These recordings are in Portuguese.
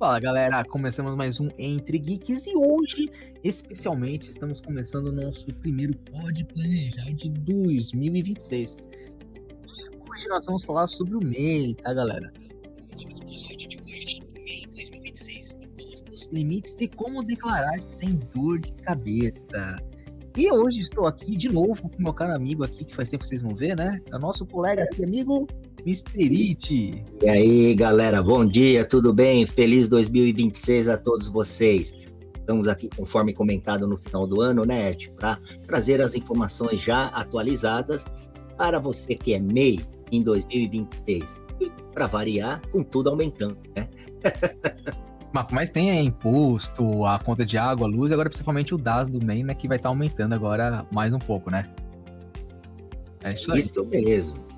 Fala galera, começamos mais um Entre Geeks e hoje, especialmente, estamos começando o nosso primeiro Pode Planejar de 2026. Hoje nós vamos falar sobre o MEI, tá galera? O nome do episódio de hoje é MEI 2026, Impostos, Limites e Como Declarar Sem Dor de Cabeça. E hoje estou aqui de novo com meu caro amigo aqui, que faz tempo que vocês não vê, né? É o nosso colega aqui, amigo Mr. It. E aí, galera, bom dia, tudo bem? Feliz 2026 a todos vocês. Estamos aqui, conforme comentado no final do ano, né, Ed, para trazer as informações já atualizadas para você que é MEI em 2026. E, para variar, com tudo aumentando, né? Mas tem imposto, a conta de água, luz, e agora principalmente o DAS do MEI, né, que vai estar aumentando agora mais um pouco, né? É isso aí. Isso mesmo.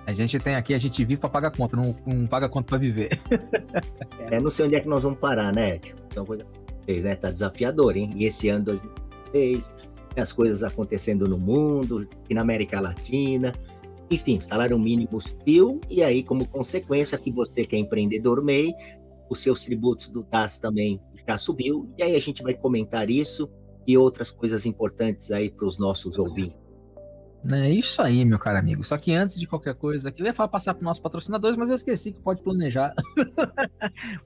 A gente tem aqui, a gente vive para pagar conta, não paga conta para viver. Não sei onde é que nós vamos parar, né, Ed? Então, coisa vocês, né? Tá desafiador, hein? E esse ano 2026, as coisas acontecendo no mundo, e na América Latina. Enfim, salário mínimo subiu, e aí, como consequência, que você que é empreendedor MEI, os seus tributos do DAS também já subiu, e aí a gente vai comentar isso e outras coisas importantes aí para os nossos ouvintes. É isso aí, meu caro amigo. Só que antes de qualquer coisa aqui, eu ia passar para os nossos patrocinadores, mas eu esqueci que pode planejar.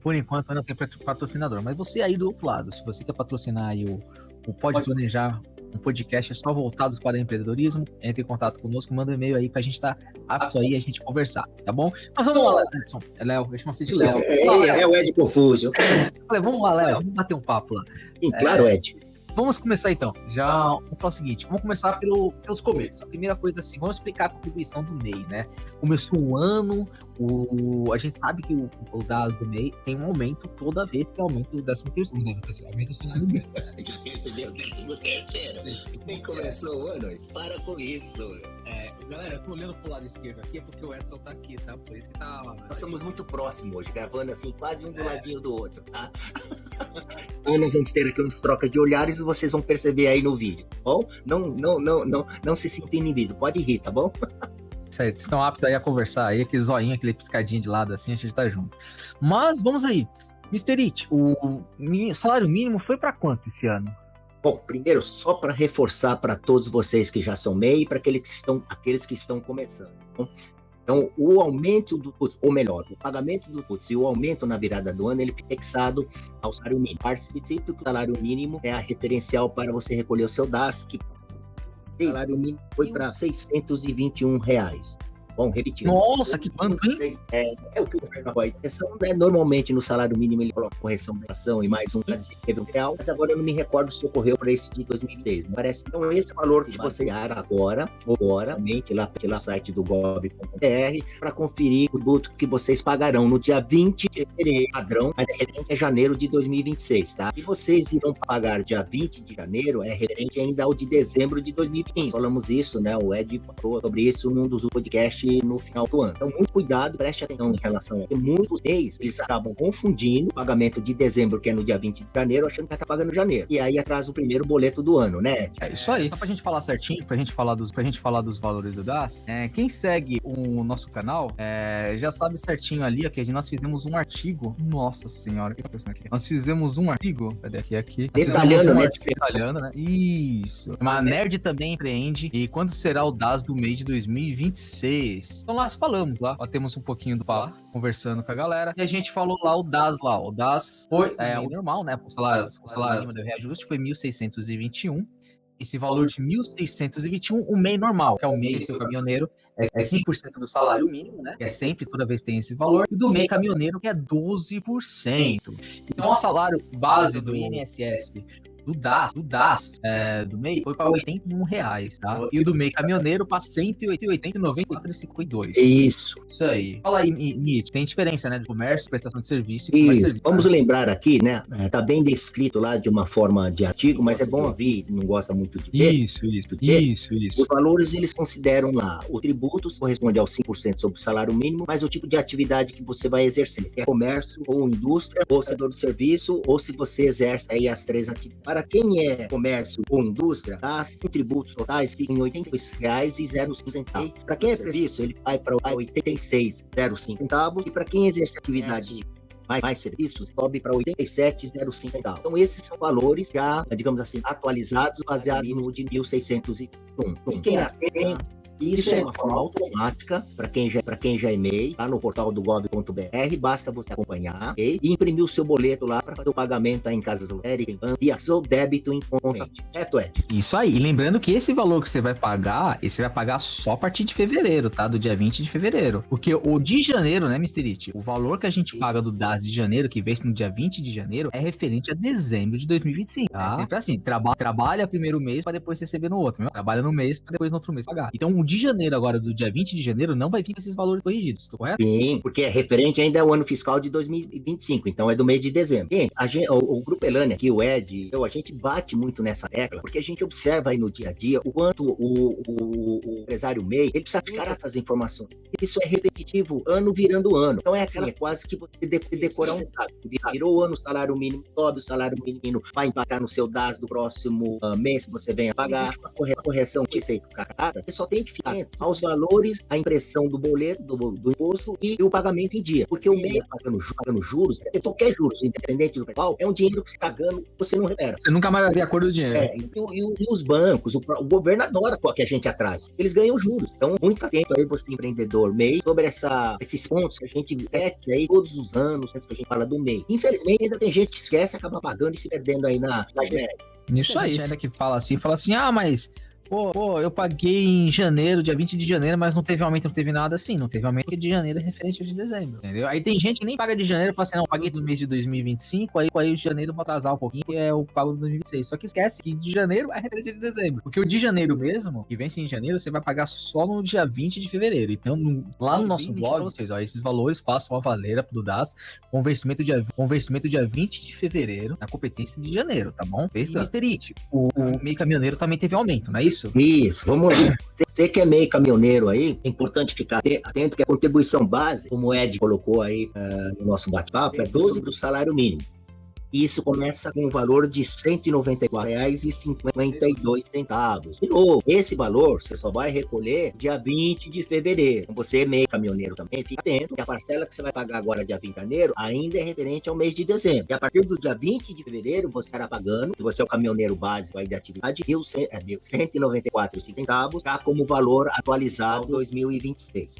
Por enquanto, ainda não tem patrocinador. Mas você aí do outro lado, se você quer patrocinar aí o Pode Planejar, um podcast só voltado para empreendedorismo, entre em contato conosco, manda um e-mail aí pra gente estar apto aí a gente conversar, tá bom? Mas vamos lá, Edson. É Léo, eu chamo você de Léo. É o Ed Confúcio. Falei, vamos lá, Léo, vamos bater um papo lá. Sim, claro, Ed. Vamos começar então. Vamos falar o seguinte, vamos começar pelos começos. A primeira coisa assim, vamos explicar a contribuição do MEI, né? Começou o ano, a gente sabe que o DAS do MEI tem um aumento toda vez que aumenta o 13º, aumenta o salário mínimo. Recebeu o 13º. Nem começou o ano, para com isso. Galera, eu tô olhando pro lado esquerdo aqui, é porque o Edson tá aqui, tá? Por isso que tá... Nós estamos muito próximos hoje, gravando assim, quase um do ladinho do outro, tá? Então nós vamos ter aqui umas trocas de olhares e vocês vão perceber aí no vídeo, tá bom? Não se sinta inibido, pode rir, tá bom? Certo, estão aptos aí a conversar aí, aquele zoinho, aquele piscadinho de lado assim, a gente tá junto. Mas, vamos aí. Mr. It, o salário mínimo foi pra quanto esse ano? Bom, primeiro, só para reforçar para todos vocês que já são MEI e para aqueles que estão começando. Então, o aumento ou melhor, o pagamento do PUTS e o aumento na virada do ano, ele fica fixado ao salário mínimo. Participe que o salário mínimo é a referencial para você recolher o seu DAS, que o salário mínimo foi para R$621. Bom, repetindo. Nossa, que quanto, hein? É o que o governo apoia. Né? Normalmente no salário mínimo ele coloca correção da inflação e mais um para dizer que teve um real, mas agora eu não me recordo se ocorreu para esse de 2010. Parece então esse valor que você dar agora, somente lá pelo site do gov.br, para conferir o tributo que vocês pagarão no dia 20 de fevereiro, padrão, mas é referente a janeiro de 2026, tá? E vocês irão pagar dia 20 de janeiro, é referente ainda ao de dezembro de 2020. Nós falamos isso, né? O Ed falou sobre isso num dos podcasts no final do ano. Então, muito cuidado, preste atenção em relação a isso. Muitos mês eles acabam confundindo o pagamento de dezembro, que é no dia 20 de janeiro, achando que tá pagando janeiro. E aí atrasa o primeiro boleto do ano, né? É isso aí. Só pra gente falar certinho, pra gente falar dos valores do DAS, quem segue o nosso canal já sabe certinho ali, que nós fizemos um artigo. Nossa senhora, o que tá pensando aqui? Nós fizemos um artigo. Cadê aqui? Detalhando, né? Isso. Mas a Nerd também empreende. E quando será o DAS do mês de 2026? Então nós falamos lá, temos um pouquinho do papo, conversando com a galera, e a gente falou lá o DAS foi o normal, né? O salário mínimo do reajuste foi 1.621. Esse valor de 1.621, o MEI normal, que é o MEI seu caminhoneiro, é 5% do salário mínimo, né? Que é sempre, toda vez tem esse valor. E do MEI caminhoneiro, que é 12%. Então, o salário base do INSS do DAS do MEI foi para R$81, tá? E o do MEI caminhoneiro para R$180,94,52. Isso aí. Fala aí, Nietzsche, tem diferença, né? De comércio, prestação de serviço e comércio. Isso, vamos lembrar aqui, né? Tá bem descrito lá de uma forma de artigo, mas é bom ouvir, não gosta muito de ver. Isso. Os valores, eles consideram lá, o tributo corresponde aos 5% sobre o salário mínimo, mas o tipo de atividade que você vai exercer, se é comércio, ou indústria, ou setor de serviço, ou se você exerce aí as três atividades. Para quem é comércio ou indústria, as tributos totais ficam em R$ 82,05. Para quem é serviço, ele vai para R$ 86,05. E para quem exerce atividade mais serviços, sobe para 87,05 centavos. Então, esses são valores já, digamos assim, atualizados, baseados no de 1601. E quem atende, isso é uma forma automática para quem já é MEI, tá no portal do gov.br, basta você acompanhar, okay? E imprimir o seu boleto lá para fazer o pagamento aí em casas lotéricas, via seu débito em corrente. Certo, Ed? Isso aí. E lembrando que esse valor que você vai pagar, esse vai pagar só a partir de fevereiro, tá? Do dia 20 de fevereiro. Porque o de janeiro, né, Mr. It? O valor que a gente paga do DAS de janeiro, que vence no dia 20 de janeiro, é referente a dezembro de 2025, tá? É sempre assim. Trabalha primeiro mês para depois receber no outro, né? Trabalha no mês para depois no outro mês pagar. Então, o de janeiro agora, do dia 20 de janeiro, não vai vir com esses valores corrigidos, tô correto? Sim, porque é referente ainda ao ano fiscal de 2025, então é do mês de dezembro. Gente, o Grupo Elane aqui, o Ed, a gente bate muito nessa tecla, porque a gente observa aí no dia a dia o quanto o empresário MEI, ele precisa ficar essas informações. Isso é repetitivo, ano virando ano. Então é assim, é quase que você decorar um sabe. Virou o ano, o salário mínimo sobe, o salário mínimo vai impactar no seu DAS do próximo mês que você venha pagar. Uma correção de feito cartada, você só tem que ficar atento aos valores, a impressão do boleto, do imposto e o pagamento em dia. Porque o MEI pagando juros, qualquer juros, independente do qual, é um dinheiro que você está pagando, você não recupera. Você nunca mais vai ver a cor do dinheiro. E os bancos, o governo adora que a gente atrase. Eles ganham juros. Então, muito atento aí, você empreendedor MEI, sobre esses pontos que a gente repete aí todos os anos, antes que a gente fala do MEI. Infelizmente, ainda tem gente que esquece, acaba pagando e se perdendo aí na gestão. Isso aí. Ainda que fala assim, mas... Pô, eu paguei em janeiro, dia 20 de janeiro, mas não teve aumento, não teve nada assim. Não teve aumento porque de janeiro é referente ao de dezembro, entendeu? Aí tem gente que nem paga de janeiro e fala assim, não, paguei do mês de 2025, aí o de janeiro vou atrasar um pouquinho, que é o pago de 2026. Só que esquece que de janeiro é referente ao de dezembro. Porque o de janeiro mesmo, que vence em janeiro, você vai pagar só no dia 20 de fevereiro. Então, lá no nosso blog, vocês, ó, esses valores passam a valer do DAS com vencimento dia 20 de fevereiro, na competência de janeiro, tá bom? E Mr. It, o MEI caminhoneiro também teve aumento, não é isso? Isso, vamos lá. Você que é MEI caminhoneiro aí, é importante ficar atento que a contribuição base, como o Ed colocou aí no nosso bate-papo, é 12 do salário mínimo. E isso começa com um valor de R$ 194,52. De novo, esse valor você só vai recolher dia 20 de fevereiro. Então, você, MEI caminhoneiro também, fica atento que a parcela que você vai pagar agora dia 20 de janeiro ainda é referente ao mês de dezembro. E a partir do dia 20 de fevereiro, você estará pagando, se você é o caminhoneiro básico aí da atividade, R$ 194,50, já como valor atualizado 2026.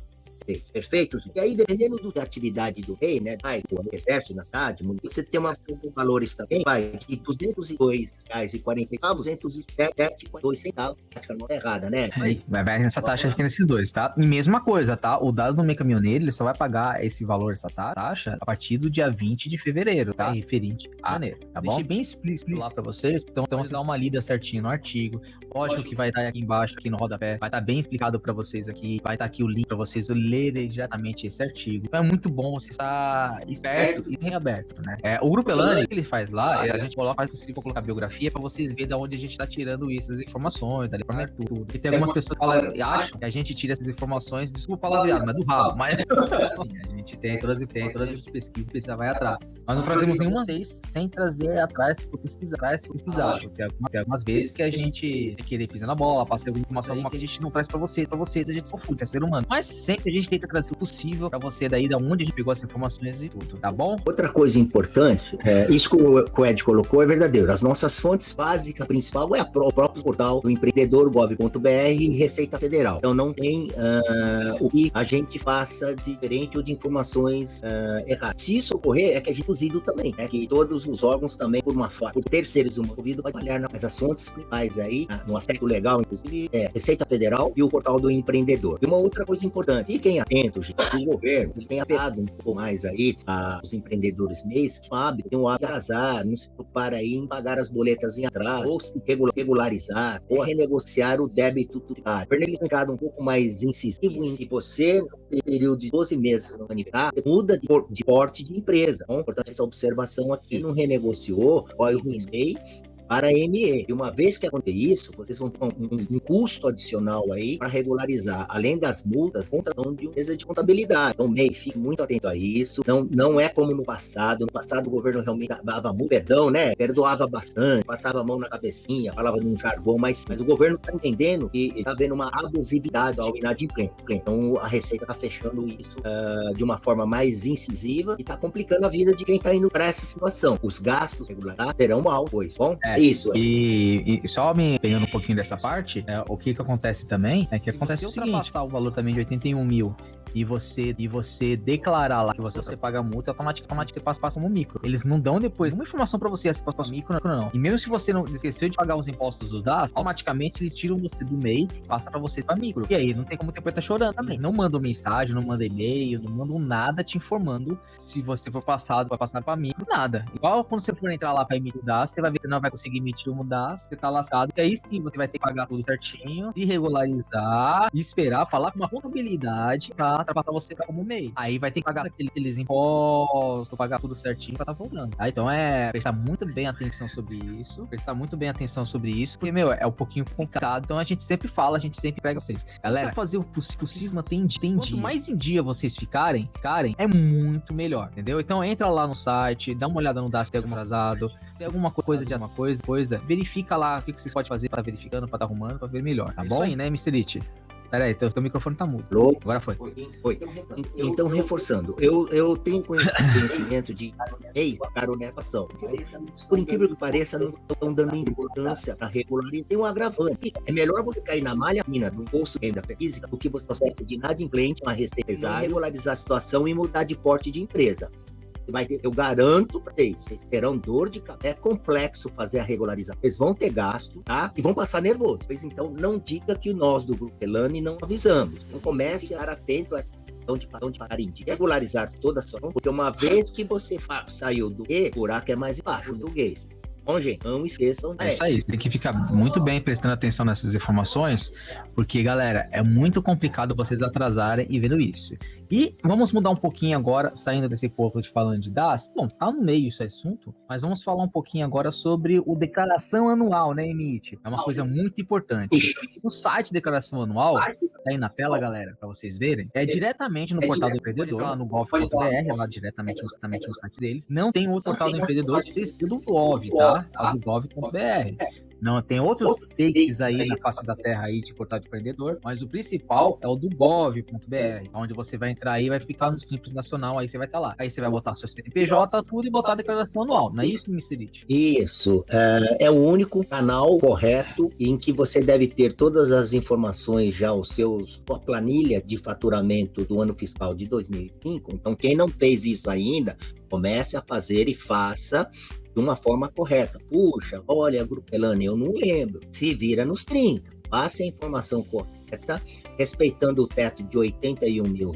Perfeito, gente? E aí, dependendo da atividade do MEI, né, do exército na cidade, você tem uma ação de valores também, vai de R$ 202,40 a R$ 207,42. Acho que não é errada, né? Vai essa taxa fica nesses dois, tá? E mesma coisa, tá? O DAS do MEI caminhoneiro, ele só vai pagar esse valor, essa taxa, a partir do dia 20 de fevereiro, tá? Referente a janeiro, tá bom? Deixei bem explícito lá pra vocês, então você dá uma lida certinho no artigo. Lógico que vai estar aqui embaixo, aqui no rodapé, vai estar bem explicado pra vocês aqui, vai estar aqui o link pra vocês lerem diretamente esse artigo. Então é muito bom você estar esperto e bem aberto, né? O Grupo Elane, o que ele faz lá, a gente coloca, faz possível colocar a biografia pra vocês verem de onde a gente tá tirando isso, as informações, dali pra tudo. E tem algumas pessoas que acham que a gente tira essas informações, desculpa o palavreado, mas do rabo, mas assim, a gente tem todas as pesquisas, precisa vai atrás. Nós não trazemos nenhuma vez sem trazer atrás, por pesquisar. Tem algumas vezes que a gente tem que querer pisar na bola, passar alguma informação que a gente não traz pra vocês, a gente só é ser humano. Mas sempre a gente tenta trazer o possível pra você daí da onde a gente pegou essas informações e tudo, tá bom? Outra coisa importante, isso que o Ed colocou é verdadeiro. As nossas fontes básicas principal é o próprio portal do empreendedor gov.br e Receita Federal. Então não tem o que a gente faça diferente ou de informações erradas. Se isso ocorrer, é que a gente cozido também, que todos os órgãos também, por terceiros envolvidos, vai falhar nas as fontes principais aí, no aspecto legal, inclusive, Receita Federal e o portal do empreendedor. E uma outra coisa importante, fiquem atentos, gente, o governo tem apelado um pouco mais aí aos empreendedores MEIs que tem um hábito de atrasar, não se preocupar aí em pagar as boletas em atraso, ou se regularizar, ou renegociar o débito tributário. O governo tem ficado um pouco mais incisivo em se você, no período de 12 meses, não manifestar, muda de porte de empresa. Então, importante essa observação aqui. Se não renegociou, olha o MEI, para a ME. E uma vez que acontecer isso, vocês vão ter um custo adicional aí para regularizar, além das multas, contratação de uma empresa de contabilidade. Então, MEI, fique muito atento a isso. Não é como no passado. No passado, o governo realmente dava muito perdão, né? Perdoava bastante, passava a mão na cabecinha, falava num jargão, mas o governo está entendendo que está vendo uma abusividade ao inadimplente. Então, a Receita está fechando isso de uma forma mais incisiva e está complicando a vida de quem está indo para essa situação. Os gastos regulares terão mal, pois. Bom, é isso. E só me pegando um pouquinho dessa parte, o que acontece também é que acontece o seguinte: ultrapassar o valor também de 81 mil e você declarar lá que você paga a multa, automaticamente você passa como micro. Eles não dão depois uma informação pra você se passa micro, não. E mesmo se você não esqueceu de pagar os impostos dos DAS, automaticamente eles tiram você do MEI e passam pra você pra micro. E aí não tem como depois tá chorando também. Eles não mandam mensagem, não mandam e-mail, não mandam nada te informando se você for passado, vai passar pra micro, nada. Igual quando você for entrar lá pra emitir o DAS, você vai ver que você não vai conseguir emitir o DAS, você tá lascado. E aí sim, você vai ter que pagar tudo certinho, se regularizar e esperar, falar com uma contabilidade pra passar você como MEI. Aí vai ter que pagar aqueles impostos, pagar tudo certinho pra tá voltando. Tá? Então prestar muito bem atenção sobre isso. Porque, é um pouquinho complicado. Então a gente sempre fala, a gente sempre pega vocês. Galera, fazer o possível manter em dia. Quanto mais em dia vocês ficarem, é muito melhor, entendeu? Então entra lá no site, dá uma olhada no DAS se tem algum atrasado, tem alguma coisa de alguma coisa, verifica lá o que vocês podem fazer pra tá verificando, pra tá arrumando, pra ver melhor, tá bom? Isso aí, né, Mr. It? Pera aí, teu microfone tá mudo. Agora foi. Então, reforçando, eu tenho conhecimento de caronetação. Por incrível que pareça, não estão dando importância para regularizar. Tem um agravante. É melhor você cair na malha fina do imposto de renda física do que você processo de inadimplente, uma receita pesada, regularizar a situação e mudar de porte de empresa. Eu garanto para vocês terão dor de cabeça. É complexo fazer a regularização. Eles vão ter gasto, tá? E vão passar nervoso. Pois então, não diga que nós do Grupo Elane não avisamos. Então, comece a estar atento a essa questão de pagar em dia. Regularizar toda a sua... Porque uma vez que você saiu do E, o buraco é mais embaixo, português. Bom, gente, não esqueçam. É isso aí, tem que ficar muito bem prestando atenção nessas informações, porque, galera, é muito complicado vocês atrasarem e vendo isso. E vamos mudar um pouquinho agora, saindo desse pouco de falando de DAS. Bom, tá no meio esse assunto, mas vamos falar um pouquinho agora sobre o declaração anual, né, Emite? É uma coisa muito importante. O site Declaração Anual, tá aí na tela, galera, para vocês verem, é diretamente no portal do empreendedor, lá no gov.br, lá diretamente no site deles. Não tem outro portal do empreendedor sem ser do Gov, tá? É do gov.br. Não, tem outros fakes aí na face da terra aí de portal de empreendedor, mas o principal é o do gov.br, onde você vai entrar aí e vai ficar no Simples Nacional, aí você vai estar lá. Aí você vai botar seu CNPJ, tudo e botar a declaração anual, não é isso, Mr. It? Isso, é o único canal correto em que você deve ter todas as informações já, sua planilha de faturamento do ano fiscal de 2005. Então, quem não fez isso ainda, comece a fazer e faça de uma forma correta. Puxa, olha, Grupo Elane, eu não lembro. Se vira nos 30. Passe a informação correta, respeitando o teto de R$81 mil,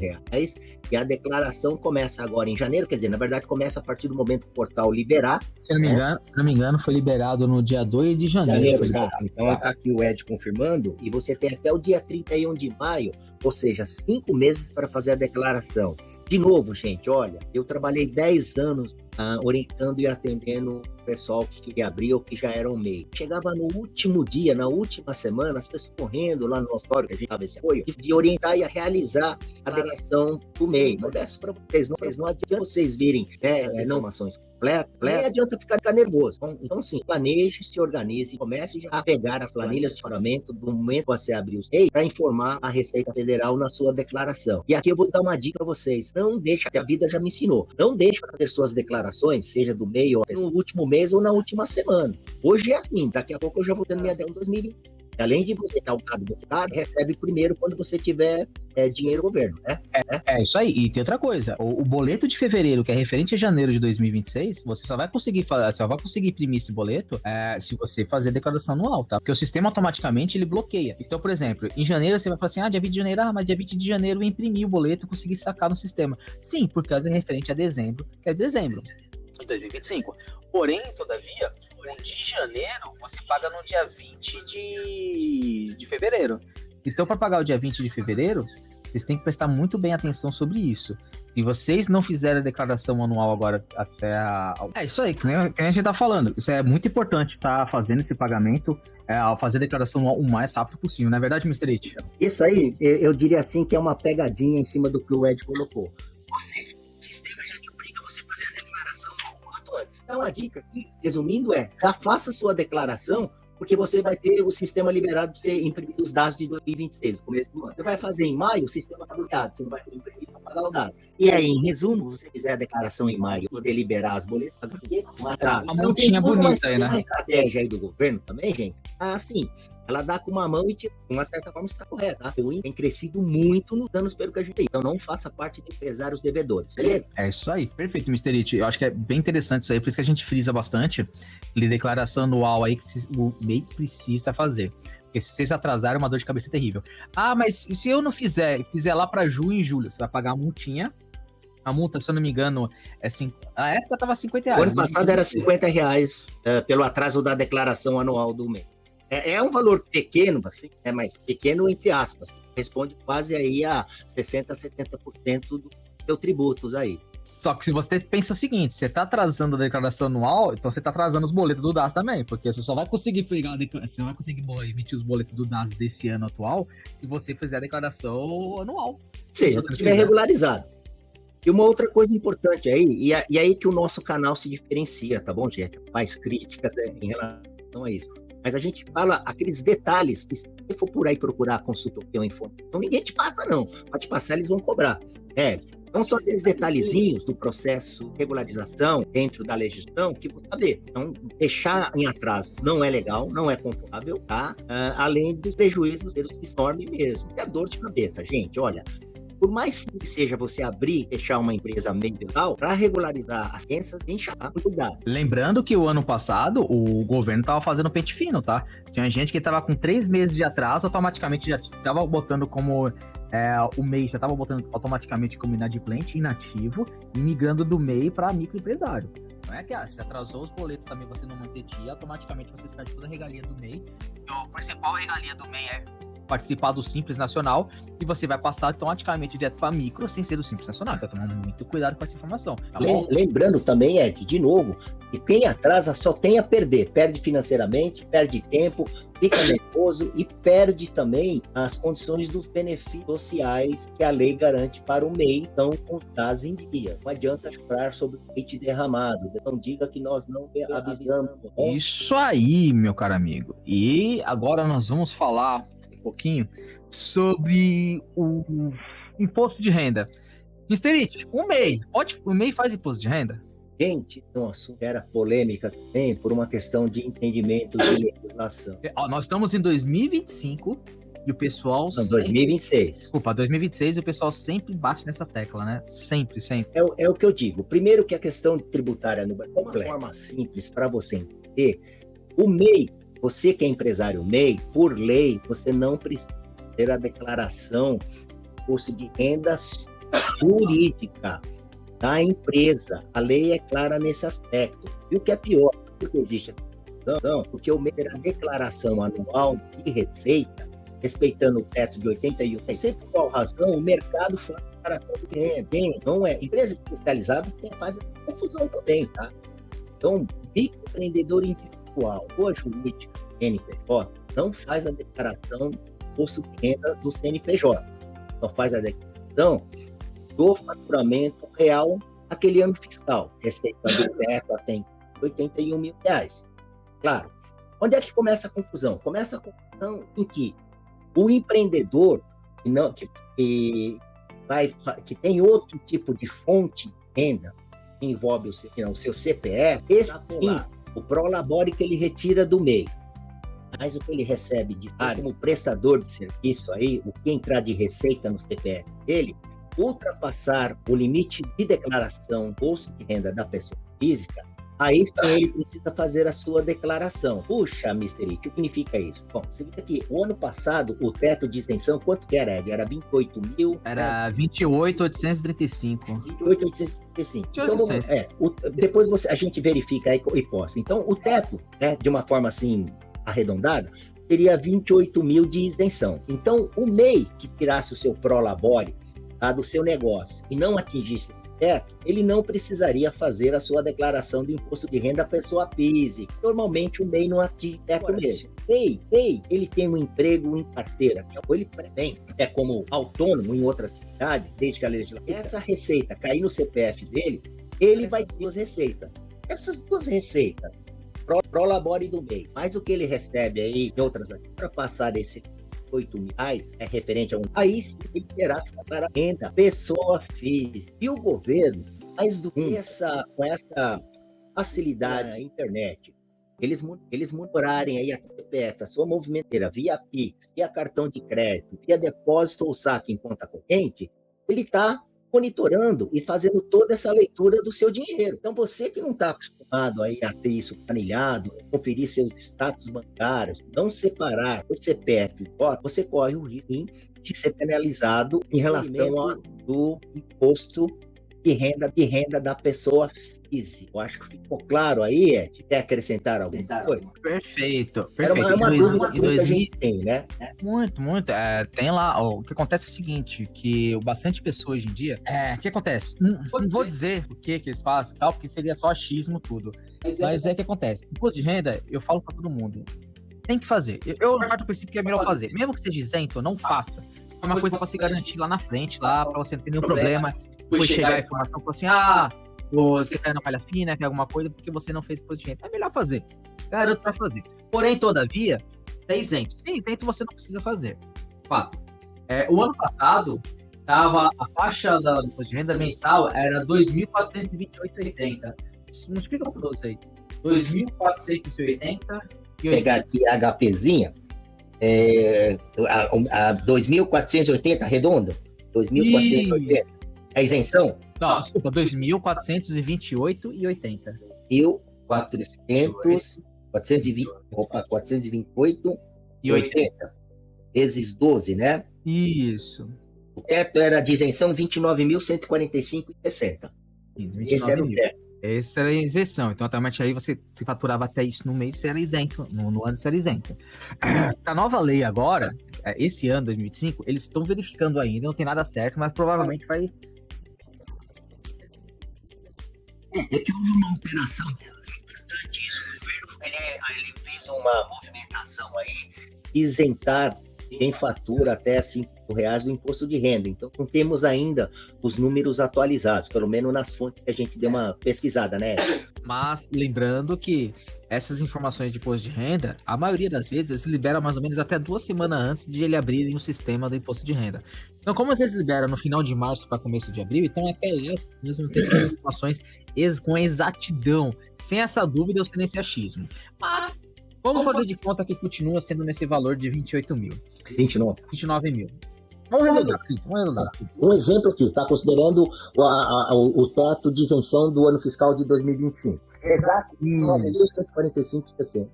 e a declaração começa agora em janeiro, quer dizer, na verdade começa a partir do momento que o portal liberar. Se não me engano, foi liberado no dia 2 de janeiro. Então está aqui o Ed confirmando, e você tem até o dia 31 de maio, ou seja, 5 meses para fazer a declaração. De novo, gente, olha, eu trabalhei 10 anos orientando e atendendo o pessoal que queria abrir ou que já eram MEI. Chegava no último dia, na última semana, as pessoas correndo lá no nosso histórico, que a gente dava esse apoio, de orientar e a realizar a declaração do MEI. Mas é isso para vocês, não adianta vocês virem as informações completas, nem adianta ficar nervoso. Então, sim, planeje, se organize, comece já a pegar as planilhas de faturamento do momento que você abrir os MEI para informar a Receita Federal na sua declaração. E aqui eu vou dar uma dica para vocês. Não deixa, a vida já me ensinou, não deixe para ter suas declarações, seja do MEI ou no último mês ou na última semana. Hoje é assim, daqui a pouco eu já vou ter minha declaração 2020. Além de você dar o dado do Estado, recebe primeiro quando você tiver dinheiro do governo, né? É isso aí. E tem outra coisa. O boleto de fevereiro, que é referente a janeiro de 2026, você só vai conseguir imprimir esse boleto se você fazer a declaração anual, tá? Porque o sistema automaticamente ele bloqueia. Então, por exemplo, em janeiro você vai falar assim, dia 20 de janeiro, mas dia 20 de janeiro eu imprimi o boleto e consegui sacar no sistema. Sim, por causa é referente a dezembro, que é dezembro de 2025. Porém, todavia, o de janeiro você paga no dia 20 de fevereiro. Então, para pagar o dia 20 de fevereiro, vocês têm que prestar muito bem atenção sobre isso. Se vocês não fizerem a declaração anual agora até a... É isso aí, que nem a gente tá falando. Isso é muito importante, tá fazendo esse pagamento, fazer a declaração anual o mais rápido possível. Não é verdade, Mr. It? Isso aí, eu diria assim que é uma pegadinha em cima do que o Ed colocou. Ou seja, o sistema já te obriga você a fazer a declaração o quanto antes. Então a dica aqui, resumindo, já faça a sua declaração, porque você vai ter o sistema liberado para você imprimir os dados de 2026, no começo do ano. Você vai fazer em maio, o sistema está bloqueado, você não vai imprimir para pagar os dados. E aí, em resumo, se você fizer a declaração em maio, poder liberar as boletas, um atraso. Uma multinha bonita aí, né? Uma estratégia aí do governo também, gente, assim, ela dá com uma mão e, de uma certa forma, está correta. Tá? O índice tem crescido muito nos anos pelo que a gente tem. Então, não faça parte de empresários devedores, beleza? É isso aí. Perfeito, Mr. It. Eu acho que é bem interessante isso aí, por isso que a gente frisa bastante de declaração anual aí que o MEI precisa fazer. Porque se vocês atrasarem, é uma dor de cabeça terrível. Ah, mas e se eu não fizer lá para junho e julho, você vai pagar a multinha. A multa, se eu não me engano, a época tava R$50. O ano passado era R$50 pelo atraso da declaração anual do MEI. É um valor pequeno, assim, mas pequeno entre aspas, responde quase aí a 60%, 70% do seu tributos aí. Só que se você pensa o seguinte, você tá atrasando a declaração anual, então você tá atrasando os boletos do DAS também, porque você só vai conseguir você não vai conseguir emitir os boletos do DAS desse ano atual se você fizer a declaração anual. Se você estiver regularizado. E uma outra coisa importante aí, e aí que o nosso canal se diferencia, tá bom, gente? Faz críticas em relação a isso. Mas a gente fala aqueles detalhes que se você for por aí procurar consultoria ou informação, então ninguém te passa não. Para te passar, eles vão cobrar. Então são aqueles detalhezinhos do processo de regularização dentro da legislação que você saber. Então, deixar em atraso não é legal, não é confortável, tá? Além dos prejuízos deles enorme mesmo. É dor de cabeça, gente, olha. Por mais simples que seja você abrir e deixar uma empresa meio legal, para regularizar as crenças, tem que chamar cuidado. Lembrando que o ano passado, o governo tava fazendo pente fino, tá? Tinha gente que tava com 3 meses de atraso, automaticamente já tava botando como... o MEI já tava botando automaticamente como inadimplente, inativo, e migrando do MEI para microempresário. Não é que se atrasou os boletos também, você não mantetia, automaticamente vocês perdem toda a regalia do MEI. A principal regalia do MEI é participar do Simples Nacional, e você vai passar automaticamente direto para micro sem ser do Simples Nacional. Então, tomando muito cuidado com essa informação. Tá bom? Lembrando também, Ed, de novo, que quem atrasa só tem a perder. Perde financeiramente, perde tempo, fica nervoso e perde também as condições dos benefícios sociais que a lei garante para o MEI, então, com dados em dia. Não adianta chorar sobre o leite derramado. Não diga que nós não avisamos. Isso aí, meu caro amigo. E agora nós vamos falar pouquinho sobre o imposto de renda. Mr. It, o MEI faz imposto de renda? Gente, nossa, era polêmica também por uma questão de entendimento de legislação. Nós estamos em 2025 e o pessoal... Não, 2026. Desculpa, 2026 e o pessoal sempre bate nessa tecla, né? Sempre. É o que eu digo. Primeiro que a questão tributária no Brasil é uma forma simples para você entender. O MEI, você que é empresário MEI, por lei, você não precisa ter a declaração de imposto de renda jurídica da empresa. A lei é clara nesse aspecto. E o que é pior, porque existe essa questão, porque o MEI terá declaração anual de receita, respeitando o teto de 81. Sei por qual razão o mercado faz declaração de renda. Não é. Empresas especializadas fazem confusão também, tá? Então, microempreendedor individual ou jurídica, CNPJ, não faz a declaração do imposto de renda do CNPJ. Só faz a declaração do faturamento real naquele ano fiscal, respeitando o teto até R$81 mil. Claro. Onde é que começa a confusão? Começa a confusão em que o empreendedor que tem outro tipo de fonte de renda, que envolve o seu CPF, esse sim, o Prolabore que ele retira do MEI. Mas o que ele recebe de como prestador de serviço aí, o que entrar de receita no CPF dele, ultrapassar o limite de declaração do imposto de renda da pessoa física, aí sim ele precisa fazer a sua declaração. Puxa, Mr. It, o que significa isso? Bom, seguinte aqui, o ano passado, o teto de isenção, quanto que era, Ed? Era 28 mil? Era 28.835. 28.835. Então, depois a gente verifica aí e posta. Então, o teto, né, de uma forma assim, arredondada, teria 28 mil de isenção. Então, o MEI que tirasse o seu Prolabore do seu negócio e não atingisse o teto, ele não precisaria fazer a sua declaração do imposto de renda à pessoa física. Normalmente o MEI não atinge o teto mesmo. MEI, ele tem um emprego em carteira, ou ele pretende, é como autônomo em outra atividade, desde que a legislação, essa receita cair no CPF dele, ele vai ter duas receitas. Essas duas receitas, pro labore do MEI, mais o que ele recebe aí em outras atividades, para passar esse R$8.000, é referente a aí sim ele terá que pagar a renda pessoa física. E o governo, mais do que com essa facilidade da internet, eles monitorarem aí a CPF, a sua movimenteira, via Pix, via cartão de crédito, via depósito ou saque em conta corrente, ele está monitorando e fazendo toda essa leitura do seu dinheiro. Então, você que não está acostumado aí a ter isso planilhado, conferir seus status bancários, não separar o CPF, você corre o risco de ser penalizado em relação ao do imposto de renda da pessoa física. Eu acho que ficou claro aí, Ed. Quer acrescentar alguma coisa? Perfeito. Era uma dúvida que a gente tem, né? Muito. Tem lá, o que acontece é o seguinte, que bastante pessoas hoje em dia, o que acontece? Não vou dizer o que eles fazem e tal, porque seria só achismo tudo. Mas é o que acontece. Imposto de renda, eu falo pra todo mundo, tem que fazer. Eu parto do princípio que é melhor fazer. Mesmo que seja isento, não faça. É uma coisa pra se garantir lá na frente, lá, pra você não ter nenhum problema. Depois chegar a informação, falar assim, você caiu na malha fina, quer alguma coisa, porque você não fez imposto de renda. É melhor fazer. Garanto pra fazer. Porém, todavia, é isento. Se é isento, você não precisa fazer. Fato. O ano passado, a faixa do imposto de renda mensal era R$ 2.428,80. Multiplica por 12 aí. 2.480. Pegar aqui a HPzinha, a 2.480 redonda? 2.480. A isenção? Não, desculpa, 2.428,80. 428,80 vezes 12, né? Isso. O teto era de isenção 29.145,60. Esse era o teto. Essa era a isenção. Então, atualmente aí você se faturava até isso no mês, você era isento. No ano você era isento. A nova lei agora, esse ano, 2025, eles estão verificando ainda, não tem nada certo, mas provavelmente vai... É que houve uma alteração, é importante isso. O governo ele fez uma movimentação aí, isentar quem fatura até R$5 do imposto de renda. Então, não temos ainda os números atualizados, pelo menos nas fontes que a gente deu uma pesquisada, né? Mas, lembrando que essas informações de imposto de renda, a maioria das vezes, eles liberam mais ou menos até 2 semanas antes de ele abrirem o sistema do imposto de renda. Então, como vocês liberam no final de março para começo de abril, então até lá nós vamos ter as informações com exatidão, sem essa dúvida ou sem esse achismo. Mas, vamos fazer de conta que continua sendo nesse valor de 28 mil. 29 mil. Vamos arredondar. Um exemplo aqui, está considerando o teto de isenção do ano fiscal de 2025. Exato, 9.145,60.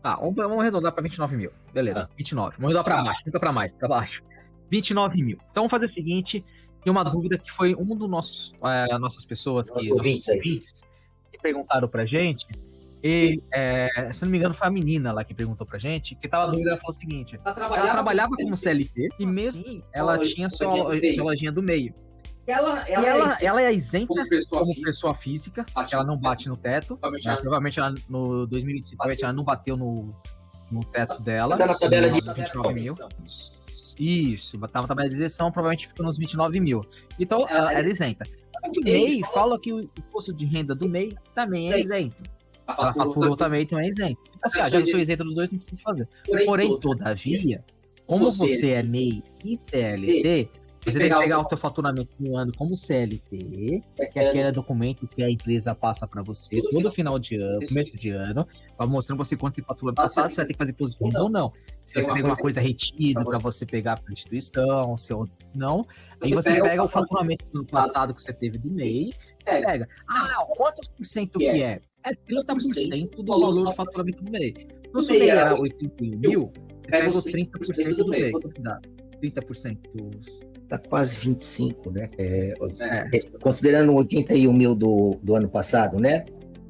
Tá, vamos arredondar para 29 mil. Beleza, 29. Vamos arredondar para baixo, nunca para mais, para baixo. 29 mil. Então vamos fazer o seguinte, tem uma dúvida que foi um dos nossos pessoas, nossos ouvintes, que perguntaram pra gente. E, se não me engano, foi a menina lá que perguntou pra gente, que tava dúvida, ela falou o seguinte, ela trabalhava como CLT e mesmo assim, ela tinha sua lojinha do meio. Ela é isenta como pessoa física, ela não bate no teto, provavelmente ela, no 2025 ela não bateu no teto dela. Tá na tabela de 29 mil. Isso, tava na tabela de isenção, provavelmente ficou nos 29 mil. Então, ela era isenta. O MEI fala que o imposto de renda do MEI também é isento. Ela faturou também, então é isento. Assim, já que eu sou isento dos dois, não preciso fazer. Porém, todavia, como você é MEI e CLT, você tem que pegar o teu faturamento no ano como CLT, que é aquele documento que a empresa passa para você todo final de ano, começo de ano, para mostrar pra você quanto você fatura no passado, você vai ter que fazer imposto de renda ou não. Se você tem alguma coisa retida para você pegar para instituição, se não, aí você pega o faturamento do passado que você teve do MEI, pega. Quantos por cento que é? É 30% do valor do faturamento do MEI. Então, se o MEI era 81 mil, você pega os 30% do MEI. Quanto que dá? 30% dos... Dá quase 25, né? Considerando 81 mil do ano passado, né?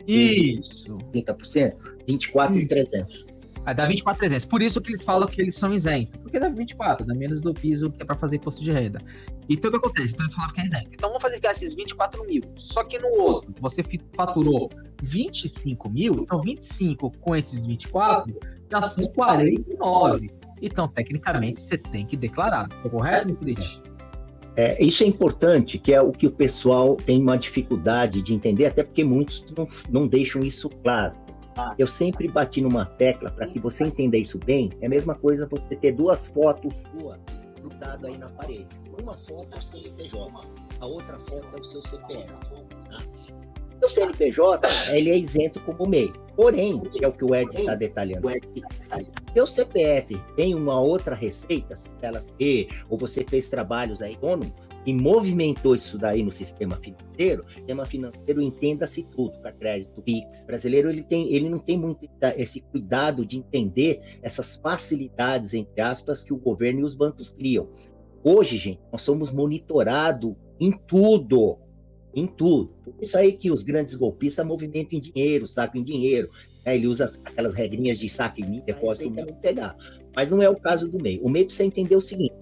Isso. 30%, 24.300. Aí dá 24.300. Por isso que eles falam que eles são isentos. Porque dá 24, dá menos do piso que é para fazer imposto de renda. Então o que acontece? Então eles falavam que é isento. Então vamos fazer esses 24 mil. Só que no outro, você faturou 25 mil, então 25 com esses 24 já são 49. Então, tecnicamente, você tem que declarar. Tá correto, Felipe? Isso é importante, que é o que o pessoal tem uma dificuldade de entender, até porque muitos não deixam isso claro. Eu sempre bati numa tecla para que você entenda isso bem. É a mesma coisa você ter duas fotos suas grudadas aí na parede. Uma foto é o seu CNPJ, a outra foto é o seu CPF. Tá? O CNPJ, ele é isento como MEI. Porém, que é o que o Ed está detalhando, se o CPF tem uma outra receita, ou você fez trabalhos aí autônomo e movimentou isso daí no sistema financeiro, entenda-se tudo, para crédito, Pix. O brasileiro ele não tem muito esse cuidado de entender essas facilidades, entre aspas, que o governo e os bancos criam. Hoje, gente, nós somos monitorados em tudo. Em tudo. Por isso aí que os grandes golpistas movimentam em dinheiro, sacam em dinheiro. Ele usa aquelas regrinhas de saque em depósito para não pegar. Mas não é o caso do MEI. O MEI precisa entender o seguinte: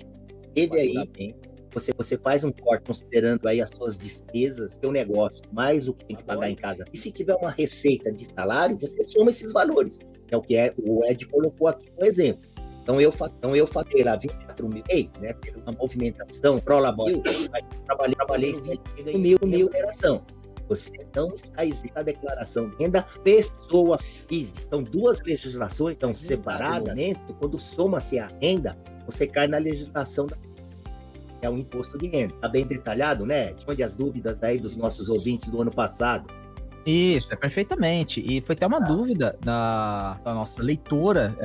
teve aí, você faz um corte considerando aí as suas despesas, seu negócio, mais o que tem que pagar em casa. E se tiver uma receita de salário, você soma esses valores. É o que o Ed colocou aqui no exemplo. Então eu faturei lá 24 mil, né? Teve uma movimentação pró-labor, trabalhei mil remuneração. Você não está isento da declaração de renda pessoa física. Então, duas legislações estão separadas. Quando soma-se a renda, você cai na legislação é o imposto de renda. Está bem detalhado, né? Responde as dúvidas aí dos nossos ouvintes do ano passado. Isso, perfeitamente. E foi até uma dúvida da nossa leitora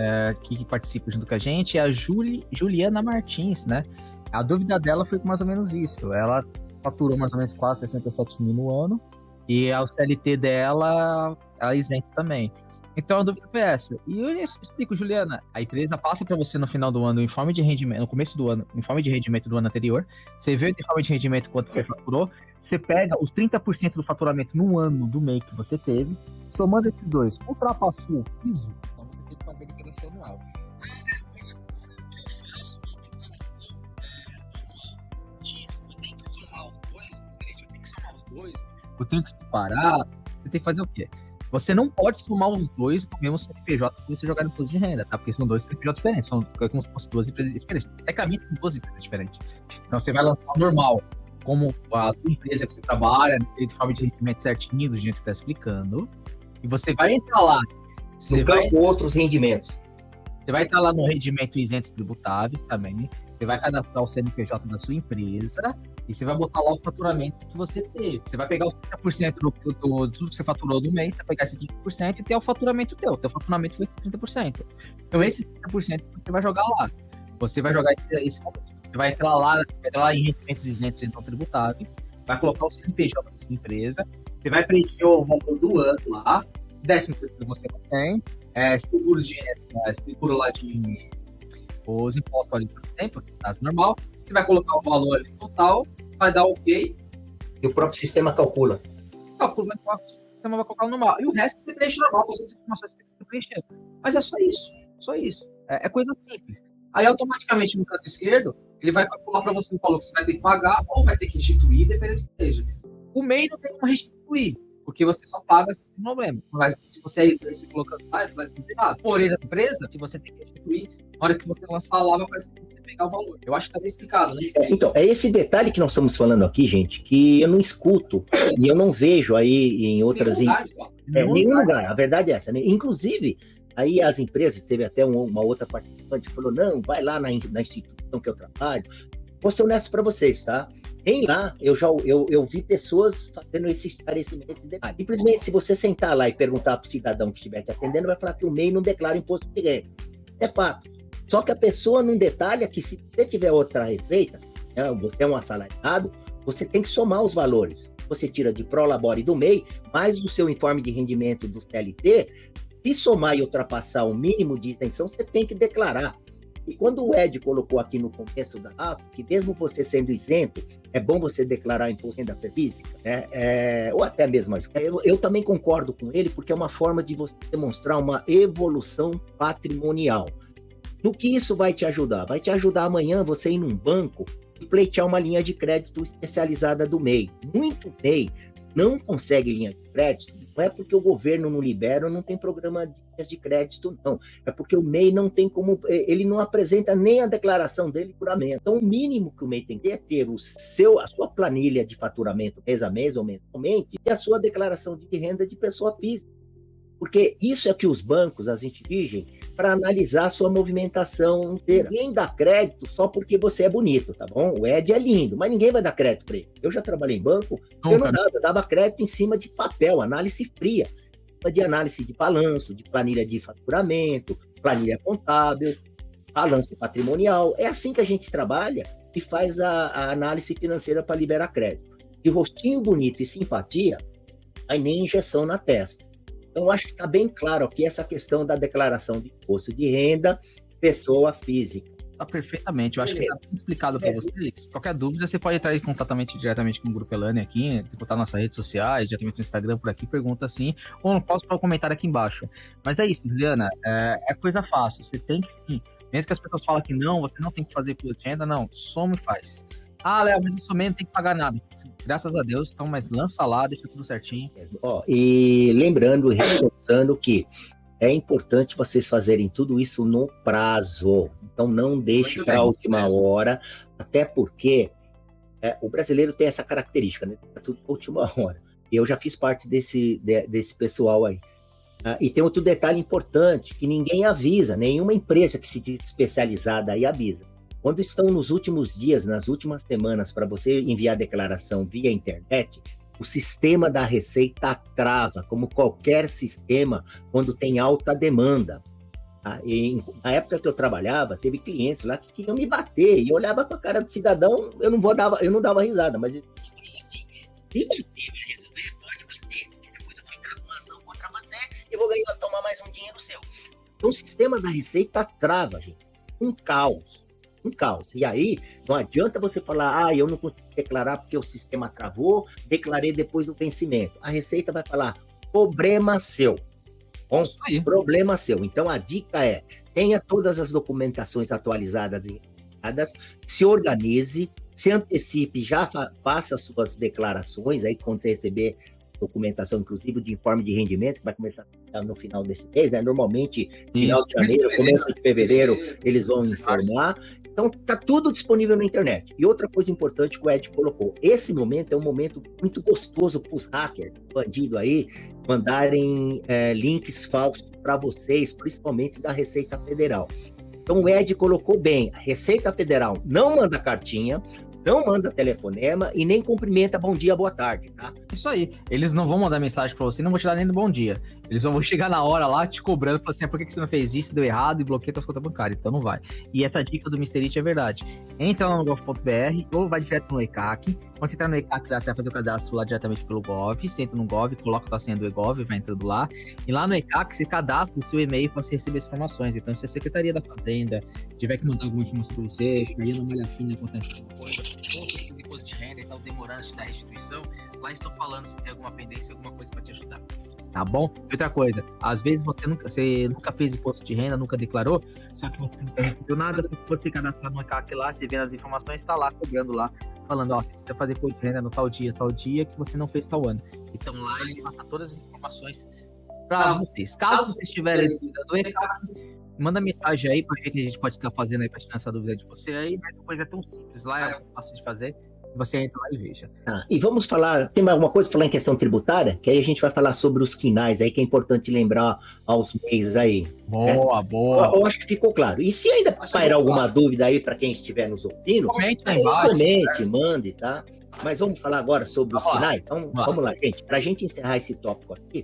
que participa junto com a gente, é a Juliana Martins, né? A dúvida dela foi mais ou menos isso. Ela faturou mais ou menos quase 67 mil no ano e o CLT dela é isento também. Então a dúvida foi essa. E eu explico, Juliana, a empresa passa para você no final do ano o informe de rendimento, no começo do ano, o informe de rendimento do ano anterior, você vê o informe de rendimento quanto você faturou, você pega os 30% do faturamento no ano do MEI que você teve, somando esses dois, ultrapassou o piso, então você tem que fazer a declaração anual. Mas como que eu faço a declaração anual disso? Eu tenho que somar os dois, eu tenho que separar, você tem que fazer o quê? Você não pode somar os dois no mesmo CNPJ que você jogar no imposto de renda, tá? Porque são dois CNPJ diferentes, são como se fossem duas empresas diferentes. Tecnicamente, são duas empresas diferentes. Então, você vai lançar o normal, como a tua empresa que você trabalha, de forma de rendimento certinho, do jeito que está explicando, e você vai entrar lá. Outros rendimentos. Você vai entrar lá no rendimento isentos tributáveis também, você vai cadastrar o CNPJ da sua empresa, e você vai botar lá o faturamento que você teve. Você vai pegar os 30% do tudo que você faturou do mês, você vai pegar esses 30% e ter o faturamento teu. Teu faturamento foi 30%. Então, esses 30% você vai jogar lá. Você vai jogar esse você vai entrar lá em rendimentos isentos então tributáveis, vai colocar o CNPJ da sua empresa, você vai preencher o valor do ano lá, 10% você não tem, seguro lá de os impostos ali por tempo, que é normal. Você vai colocar o valor ali total, vai dar ok. E o próprio sistema calcula. O sistema vai colocar o normal. E o resto você preenche normal, com as informações que você preencher. Mas é só isso. É coisa simples. Aí, automaticamente, no canto esquerdo, ele vai calcular para você o valor que você vai ter que pagar ou vai ter que restituir, dependendo do que seja. O MEI não tem como restituir, porque você só paga sem problema. Mas se você é isso, você colocando lá, você vai ser errado. Porém, na empresa, se você tem que restituir, na hora que você lançar lá, vai aparecer que você pegar o valor. Eu acho que tá bem explicado, né? Então, é esse detalhe que nós estamos falando aqui, gente, que eu não escuto e eu não vejo aí em outras... Nenhum lugar. A verdade é essa, né? Inclusive, aí as empresas, teve até uma outra participante que falou, não, vai lá na instituição que eu trabalho. Vou ser honesto para vocês, tá? Tem lá, eu vi pessoas fazendo esse esclarecimento, esse detalhe. Simplesmente, se você sentar lá e perguntar para o cidadão que estiver te atendendo, vai falar que o MEI não declara imposto de renda. É fato. Só que a pessoa não detalha que se você tiver outra receita, né, você é um assalariado, você tem que somar os valores. Você tira de pró-labore do MEI, mais o seu informe de rendimento do CLT, se somar e ultrapassar o mínimo de isenção, você tem que declarar. E quando o Ed colocou aqui no começo da aula, que mesmo você sendo isento, é bom você declarar imposto de renda física, né? Ou até mesmo eu também concordo com ele, porque é uma forma de você demonstrar uma evolução patrimonial. No que isso vai te ajudar? Vai te ajudar amanhã você ir num banco e pleitear uma linha de crédito especializada do MEI. Muito MEI não consegue linha de crédito, não é porque o governo não libera ou não tem programa de crédito, não. É porque o MEI não tem como, ele não apresenta nem a declaração dele de faturamento. Então, o mínimo que o MEI tem que ter a sua planilha de faturamento mês a mês ou mensalmente e a sua declaração de renda de pessoa física. Porque isso é que os bancos, as exigem para analisar a sua movimentação inteira. Ninguém dá crédito só porque você é bonito, tá bom? O Ed é lindo, mas ninguém vai dar crédito para ele. Eu já trabalhei em banco, eu não dava, eu dava crédito em cima de papel, análise fria, de análise de balanço, de planilha de faturamento, planilha contábil, balanço patrimonial. É assim que a gente trabalha e faz a análise financeira para liberar crédito. De rostinho bonito e simpatia, aí nem injeção na testa. Então, acho que está bem claro aqui essa questão da declaração de imposto de renda, pessoa física. Tá perfeitamente, eu acho que está bem explicado para vocês. Qualquer dúvida, você pode entrar em contato diretamente com o Grupo Elane aqui, botar nas nossas redes sociais, diretamente no Instagram por aqui, pergunta assim, ou não posso para o comentário aqui embaixo. Mas é isso, Juliana, é coisa fácil, você tem que sim. Mesmo que as pessoas falem que não, você não tem que fazer imposto de renda, não, soma e faz. Ah, Léo, mas eu sou não tem que pagar nada. Graças a Deus, então, mas lança lá, deixa tudo certinho. E lembrando e reforçando que é importante vocês fazerem tudo isso no prazo. Então, não deixe para a última hora, até porque o brasileiro tem essa característica, né? É tudo na última hora. E eu já fiz parte desse pessoal aí. E tem outro detalhe importante, que ninguém avisa, nenhuma empresa que se diz especializada aí avisa. Quando estão nos últimos dias, nas últimas semanas, para você enviar a declaração via internet, o sistema da Receita trava, como qualquer sistema, quando tem alta demanda. E na época que eu trabalhava, teve clientes lá que queriam me bater, e eu olhava para a cara do cidadão, eu não dava risada, mas eu queria assim, se bater, vai resolver, pode bater, porque depois eu vou entrar com uma ação contra você e vou tomar mais um dinheiro seu. Então o sistema da Receita trava, gente, um caos. E aí, não adianta você falar, eu não consigo declarar porque o sistema travou, declarei depois do vencimento. A Receita vai falar, problema seu. Bom, problema seu. Então, a dica é, tenha todas as documentações atualizadas e registradas, se organize, se antecipe, já faça suas declarações, aí quando você receber documentação, inclusive de informe de rendimento, que vai começar no final desse mês, né? Normalmente, final de janeiro, começo de fevereiro, eles vão informar. Então, tá tudo disponível na internet. E outra coisa importante que o Ed colocou, esse momento é um momento muito gostoso para os hackers, bandido aí, mandarem links falsos para vocês, principalmente da Receita Federal. Então, o Ed colocou bem, a Receita Federal não manda cartinha, não manda telefonema e nem cumprimenta bom dia, boa tarde, tá? Isso aí. Eles não vão mandar mensagem pra você, não vão te dar nem do bom dia. Eles vão chegar na hora lá te cobrando, falando assim, por que você não fez isso, deu errado e bloqueia suas contas bancárias. Então não vai. E essa dica do Mr. It é verdade. Entra lá no gov.br ou vai direto no ECAC. Quando você entrar no ECAC, lá, você vai fazer o cadastro lá diretamente pelo Gov. Você entra no Gov, coloca a tua senha do eGov, vai entrando lá. E lá no ECAC, você cadastra o seu e-mail para você receber as informações. Então, se a Secretaria da Fazenda tiver que mandar alguma informação para você, aí na malha fina acontece alguma coisa, ou imposto de renda e tal, demorando da restituição, lá estão falando se tem alguma pendência, alguma coisa para te ajudar. Tá bom? E outra coisa, às vezes você nunca fez imposto de renda, nunca declarou, só que você nunca recebeu nada, se você cadastrar no ECAC lá, você vê as informações, está lá, cobrando lá, falando, você precisa fazer imposto de renda no tal dia, que você não fez tal ano. Então lá ele passa todas as informações para vocês. Caso vocês tiverem dúvida do ECAC, manda mensagem aí para ver o que a gente pode estar fazendo aí para tirar essa dúvida de você aí, mas a coisa é tão simples, lá é fácil de fazer. Você entra lá e veja. E vamos falar, tem mais alguma coisa para falar em questão tributária? Que aí a gente vai falar sobre os quinais aí, que é importante lembrar aos meses aí. Boa. Eu acho que ficou claro. E se ainda pairar alguma dúvida aí para quem estiver nos ouvindo, comente aí embaixo. Comente, mande, tá? Mas vamos falar agora sobre os quinais? Então, vamos lá, gente. Para a gente encerrar esse tópico aqui,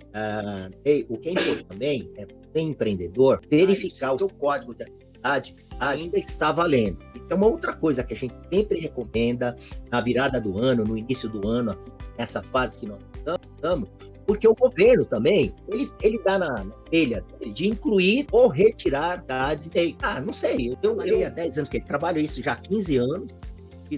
o que é importante também é ser empreendedor, verificar o seu código de atividade ainda está valendo. Então, uma outra coisa que a gente sempre recomenda na virada do ano, no início do ano, aqui, nessa fase que nós estamos, Porque o governo também, ele dá na telha de incluir ou retirar atividades. Não sei, eu há 10 anos, que trabalho isso já há 15 anos,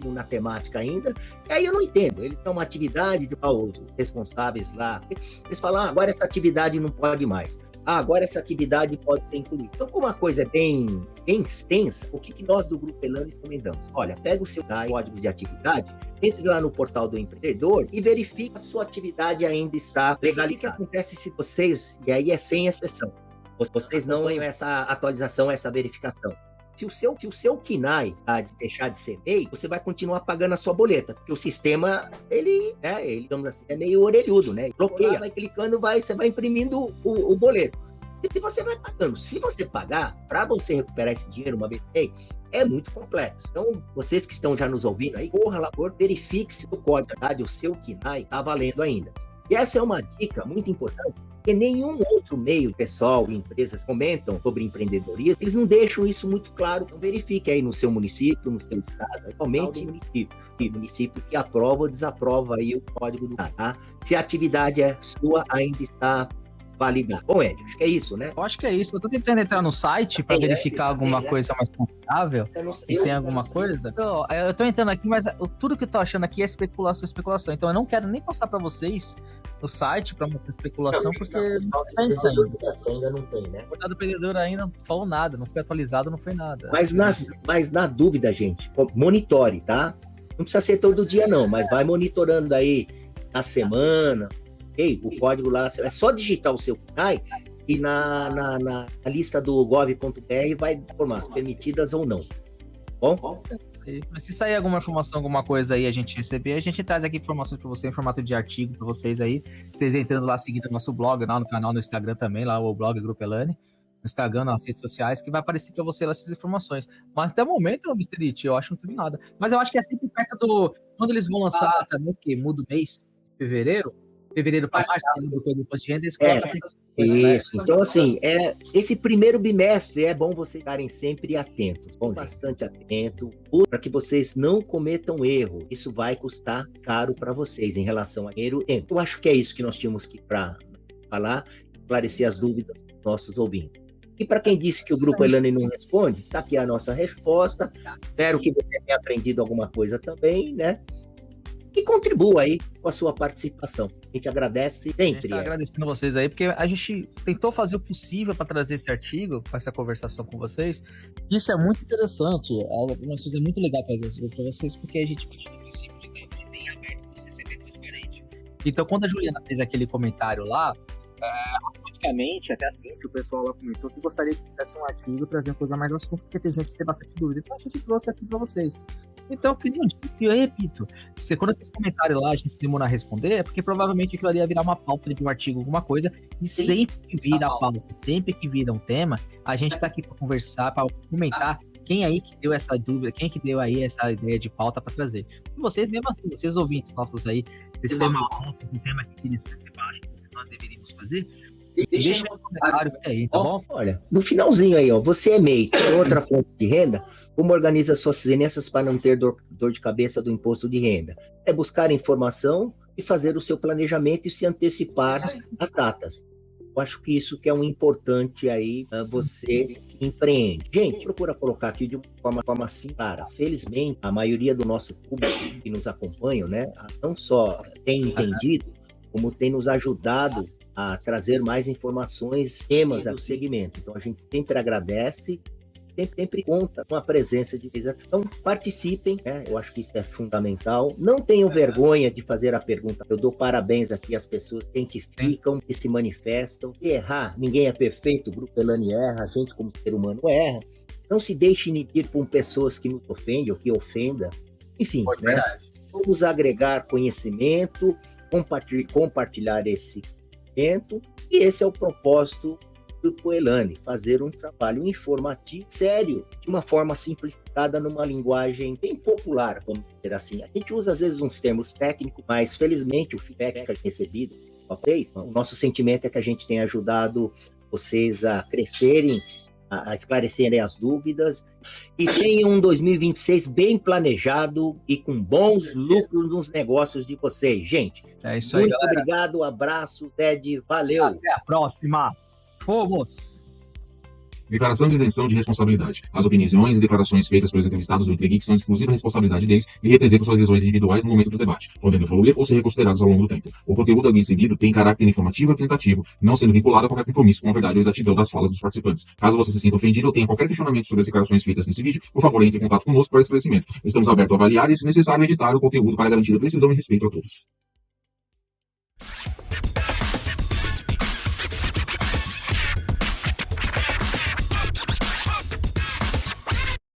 na temática ainda, e aí eu não entendo. Eles dão uma atividade, os responsáveis lá, eles falam, agora essa atividade não pode mais. Agora essa atividade pode ser incluída. Então, como a coisa é bem extensa, o que nós do Grupo Elane recomendamos? Olha, pega o seu código de atividade, entre lá no portal do empreendedor e verifique se a sua atividade ainda está legalizada. O que acontece se vocês, e aí é sem exceção, vocês não ganham essa atualização, essa verificação? Se o seu KNAI deixar de ser MEI, você vai continuar pagando a sua boleta, porque o sistema, ele digamos assim, é meio orelhudo, né? Bloqueia, vai clicando, você vai imprimindo o boleto. E você vai pagando. Se você pagar, para você recuperar esse dinheiro uma vez MEI, é muito complexo. Então, vocês que estão já nos ouvindo aí, corra lá, verifique se o código, o seu KNAI, está valendo ainda. E essa é uma dica muito importante, porque nenhum outro meio, pessoal e empresas comentam sobre empreendedorismo, eles não deixam isso muito claro. Então, verifique aí no seu município, no seu estado, somente município que aprova ou desaprova aí o código do KNAI, tá? Se a atividade é sua, ainda está validada. Bom, Ed, acho que é isso, né? Eu acho que é isso. Eu tô tentando entrar no site para verificar alguma coisa mais confiável. Se tem alguma coisa. Eu tô entrando aqui, mas tudo que eu tô achando aqui é especulação. Então eu não quero nem passar para vocês no site para mostrar especulação, porque não tem sangue. Ainda não tem, né? O portal do empreendedor ainda não falou nada, não foi atualizado, não foi nada. Mas na dúvida, gente, monitore, tá? Não precisa ser todo dia, não, mas vai monitorando aí na semana. O código lá, é só digitar o seu KNAI e na lista do gov.br vai informar se permitidas ou não. Bom? Mas se sair alguma informação, alguma coisa aí a gente receber, a gente traz aqui informações para você em formato de artigo para vocês aí. Vocês entrando lá, seguindo o nosso blog, lá no canal, no Instagram também, lá o blog Grupo Elane, no Instagram, nas redes sociais, que vai aparecer para você lá essas informações. Mas até o momento, Mr. It, eu acho que não tem nada. Mas eu acho que é sempre perto do... Quando eles vão lançar também, porque muda o mês, fevereiro para março, do imposto de renda, eles colocam assim. Isso, né? Então assim, esse primeiro bimestre é bom vocês ficarem sempre atentos, bastante atento, para que vocês não cometam erro. Isso vai custar caro para vocês em relação a dinheiro. Eu acho que é isso que nós tínhamos que falar, esclarecer as dúvidas dos nossos ouvintes. E para quem disse que o Grupo Elane não responde, está aqui a nossa resposta. Espero que você tenha aprendido alguma coisa também, né? E contribua aí com a sua participação. A gente agradece sempre. A gente tá agradecendo vocês aí, porque a gente tentou fazer o possível para trazer esse artigo, para essa conversação com vocês. Isso é muito interessante. É muito legal trazer isso para vocês, porque a gente precisa do princípio de estar bem aberto, para você ser bem transparente. Então, quando a Juliana fez aquele comentário lá, automaticamente, até assim, o pessoal lá comentou que gostaria que tivesse um artigo trazendo coisa mais assunto, porque tem gente que tem bastante dúvida. Então, a gente trouxe aqui para vocês. Então, que não disse, eu repito, quando esses comentários lá a gente demora a responder, é porque provavelmente aquilo ali ia virar uma pauta de um artigo, alguma coisa, e sempre que vira a pauta, sempre que vira um tema, a gente tá aqui para conversar, para comentar quem aí que deu essa dúvida, quem que deu aí essa ideia de pauta para trazer. E vocês mesmo assim, vocês ouvintes nossos aí, vocês têm uma pauta, um tema que eles acham que nós deveríamos fazer, deixa um comentário aí, tá bom? Olha, no finalzinho aí, você é MEI, tem outra fonte de renda, como organiza suas finanças para não ter dor de cabeça do imposto de renda? É buscar informação e fazer o seu planejamento e se antecipar às datas. Eu acho que isso que é um importante aí, você que empreende. Gente, procura colocar aqui de uma forma assim clara. Felizmente, a maioria do nosso público que nos acompanha, né, não só tem entendido, como tem nos ajudado a trazer mais informações, temas do segmento. Então, a gente sempre agradece, sempre conta com a presença de vocês. Então, participem, né? Eu acho que isso é fundamental. Não tenham vergonha de fazer a pergunta. Eu dou parabéns aqui às pessoas que identificam, que se manifestam. Se errar, ninguém é perfeito, o Grupo Elane erra, a gente como ser humano erra. Não se deixe inibir por pessoas que nos ofendem ou que ofendam. Enfim, né? Vamos agregar conhecimento, compartilhar esse e esse é o propósito do Grupo Elane, fazer um trabalho informativo, sério, de uma forma simplificada, numa linguagem bem popular, vamos dizer assim. A gente usa às vezes uns termos técnicos, mas felizmente o feedback que a gente recebido, o nosso sentimento é que a gente tem ajudado vocês a crescerem a esclarecerem as dúvidas. E tenham um 2026 bem planejado e com bons lucros nos negócios de vocês. Gente, É isso aí, muito galera. obrigado, abraço, Ted, valeu. Até a próxima. Fomos! Declaração de isenção de responsabilidade. As opiniões e declarações feitas pelos entrevistados do Intrigeek são exclusiva responsabilidade deles e representam suas visões individuais no momento do debate, podendo evoluir ou ser reconsiderados ao longo do tempo. O conteúdo ali exibido tem caráter informativo e apresentativo, não sendo vinculado a qualquer compromisso com a verdade ou exatidão das falas dos participantes. Caso você se sinta ofendido ou tenha qualquer questionamento sobre as declarações feitas nesse vídeo, por favor, entre em contato conosco para esclarecimento. Estamos abertos a avaliar e, se necessário, editar o conteúdo para garantir a precisão e respeito a todos.